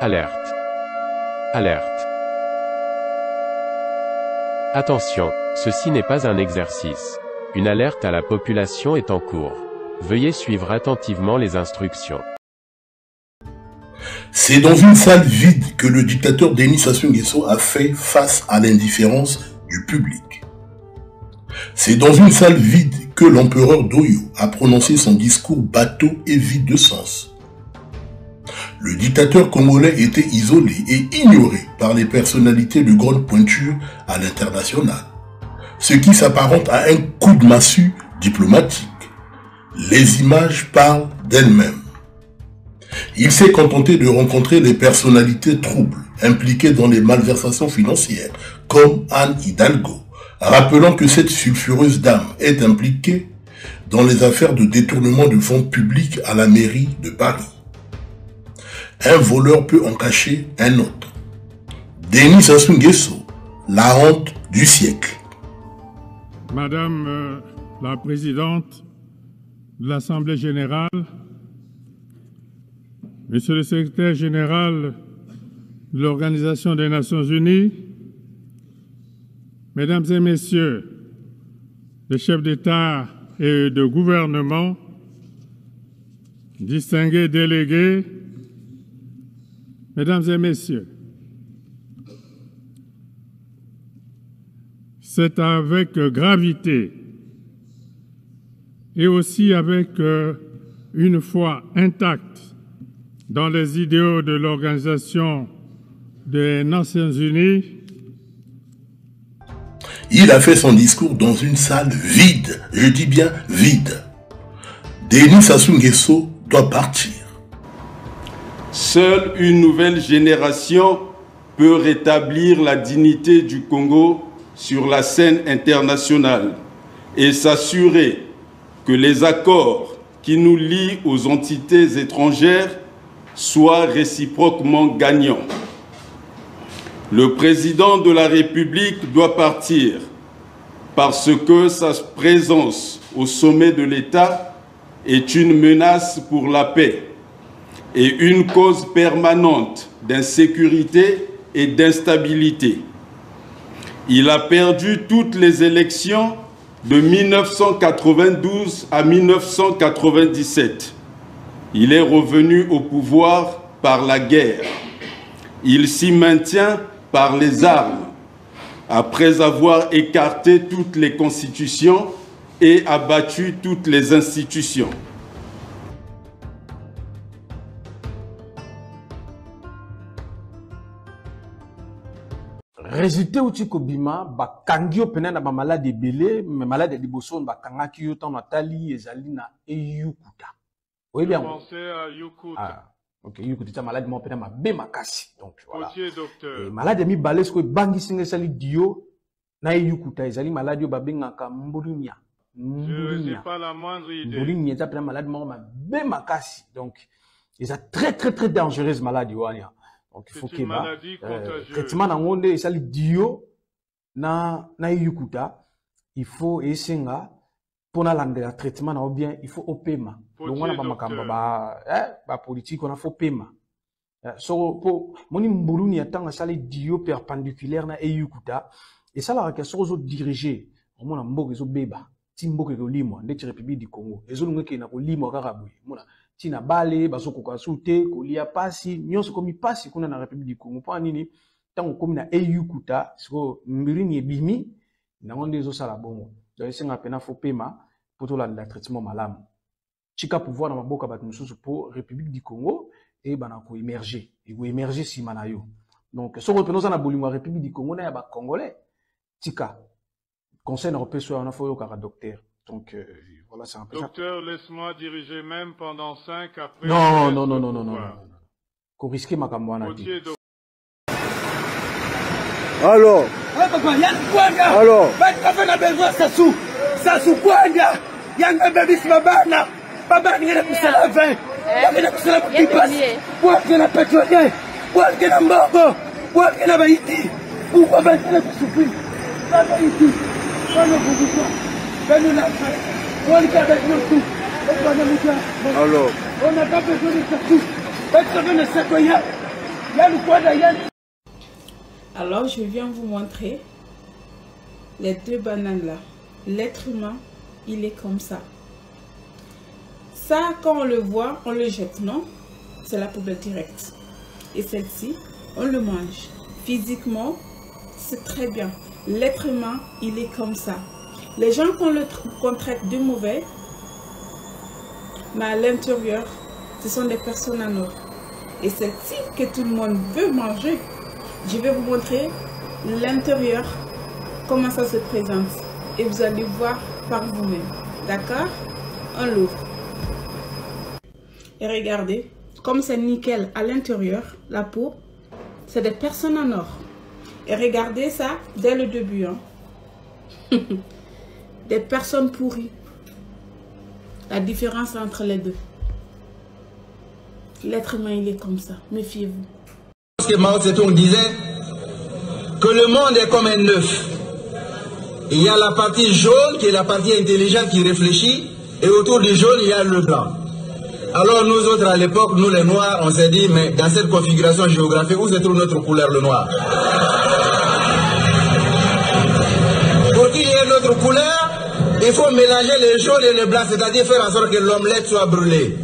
Alerte. Alerte. Attention, ceci n'est pas un exercice. Une alerte à la population est en cours. Veuillez suivre attentivement les instructions. C'est dans une salle vide que le dictateur Denis Sassou Nguesso a fait face à l'indifférence du public. C'est dans une salle vide que l'empereur Doyo a prononcé son discours bateau et vide de sens. Le dictateur congolais était isolé et ignoré par les personnalités de grande pointure à l'international, ce qui s'apparente à un coup de massue diplomatique. Les images parlent d'elles-mêmes. Il s'est contenté de rencontrer les personnalités troubles impliquées dans les malversations financières, comme Anne Hidalgo, rappelant que cette sulfureuse dame est impliquée dans les affaires de détournement de fonds publics à la mairie de Paris. Un voleur peut en cacher un autre. Denis Sassou Nguesso, la honte du siècle. Madame la Présidente de l'Assemblée Générale, Monsieur le Secrétaire Général de l'Organisation des Nations Unies, Mesdames et Messieurs les chefs d'État et de gouvernement, distingués délégués, Mesdames et Messieurs, c'est avec gravité et aussi avec une foi intacte dans les idéaux de l'Organisation des Nations Unies. Il a fait son discours dans une salle vide, je dis bien vide. Denis Sassou Nguesso doit partir. Seule une nouvelle génération peut rétablir la dignité du Congo sur la scène internationale et s'assurer que les accords qui nous lient aux entités étrangères soient réciproquement gagnants. Le président de la République doit partir parce que sa présence au sommet de l'État est une menace pour la paix et une cause permanente d'insécurité et d'instabilité. Il a perdu toutes les élections de 1992 à 1997. Il est revenu au pouvoir par la guerre. Il s'y maintient par les armes, après avoir écarté toutes les constitutions et abattu toutes les institutions. Résultat outil kobima ba kangio pena na ba malade belé mais malade liboso ba kangaki yo tan Nathalie ezali na Eyukuta. Oui bien. Ah, OK, Eyukuta ta malade mo pena ma be makasi. Donc voilà. Et malade mi balé ko bangi singa sali dio na Eyukuta ezali malade yo ba bengaka mbulunya. Je n'ai pas la moindre idée. Mbulunya ta pena malade mo ma be makasi. Donc ils a très dangereuse maladie wania. Donc il faut que traitement na ngonde esali dio na Eyukuta, il faut esenga pour na landela traitement na bien il faut opema. Donc on a ba makamba ba politique on a faut pema. So pour moni mbuluni atanga sali dio perpendiculaire na Eyukuta et ça la question aux diriger on mona mboka zo beba timboka ko limwa ndeti République du Congo ezolunga na ko limwa kakabuye mona tina bale bazoko kasute kolia pasi nyonso komi pasi kuna na République du Congo pa nini tango komi na Eyukuta siko mbirini ebimi na ngonde zo sala bongo donc senga pena fo pema pour la traitement malamu chika pouvoir na maboka bat mususu pour République du Congo et bana ko émerger et ko émerger si manayo donc soko peno za na bolingo République du Congo na ya ba congolais tika conseil européen soit on a faut ka docteur. Donc voilà, c'est un peu Docteur, laisse-moi diriger même pendant 5 après. Non. Qu'on risque ma camouana. Alors. Alors. Sassou Kwanga. Yanga baby babana. Baba ni na kusala 20. Yanga na kusala kipas. Kwa kena pétrolier. Kwa kena mbogo. Kwa kena baiti. Pourquoi va kena kusupri? Baba iti. Bana kubuka. Bana na alors, on n'a pas besoin de Sassou. Personne ne sait quoi. Alors, je viens vous montrer les deux bananes là. L'être humain, il est comme ça. Ça, quand on le voit, on le jette, non? C'est la poubelle directe. Et celle-ci, on le mange. Physiquement, c'est très bien. L'être humain, il est comme ça. Les gens qu'on traite de mauvais, mais à l'intérieur, ce sont des personnes en or. Et celle-ci que tout le monde veut manger, je vais vous montrer l'intérieur, comment ça se présente. Et vous allez voir par vous-même. D'accord? On l'ouvre. Et regardez, comme c'est nickel à l'intérieur, la peau, c'est des personnes en or. Et regardez ça dès le début. Hein. Des personnes pourries. La différence entre les deux. L'être humain, il est comme ça. Méfiez-vous. Parce que Mao Tse-tung disait que le monde est comme un œuf. Il y a la partie jaune qui est la partie intelligente qui réfléchit. Et autour du jaune, il y a le blanc. Alors nous autres à l'époque, nous les noirs, on s'est dit, mais dans cette configuration géographique, où se trouve notre couleur, le noir? Pour qu'il y ait notre couleur, il faut mélanger les jaunes et les blancs, c'est-à-dire faire en sorte que l'omelette soit brûlée.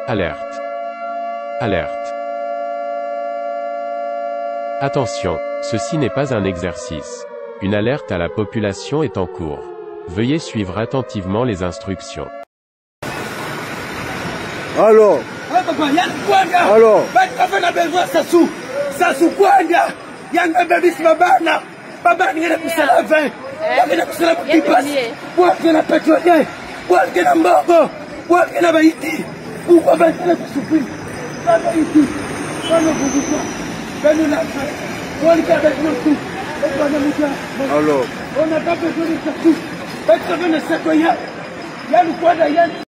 Alerte. Alerte. Attention, ceci n'est pas un exercice. Une alerte à la population est en cours. Veuillez suivre attentivement les instructions. Alors. Alors. Sasu kwanda. Yanga baby babana. Baba ngene kusala vin. Ngene kusala kipas. Wake na petrolier. Wake na mbogo. Wake na baiti. Pourquoi va être souffrir? Baba iti. Baba bubuka. Banu la fa. Wake avec nous tout. Alors. On n'a pas besoin de ça tout. Parce que ne sait quoi. Il y a le quoi d'ailleurs.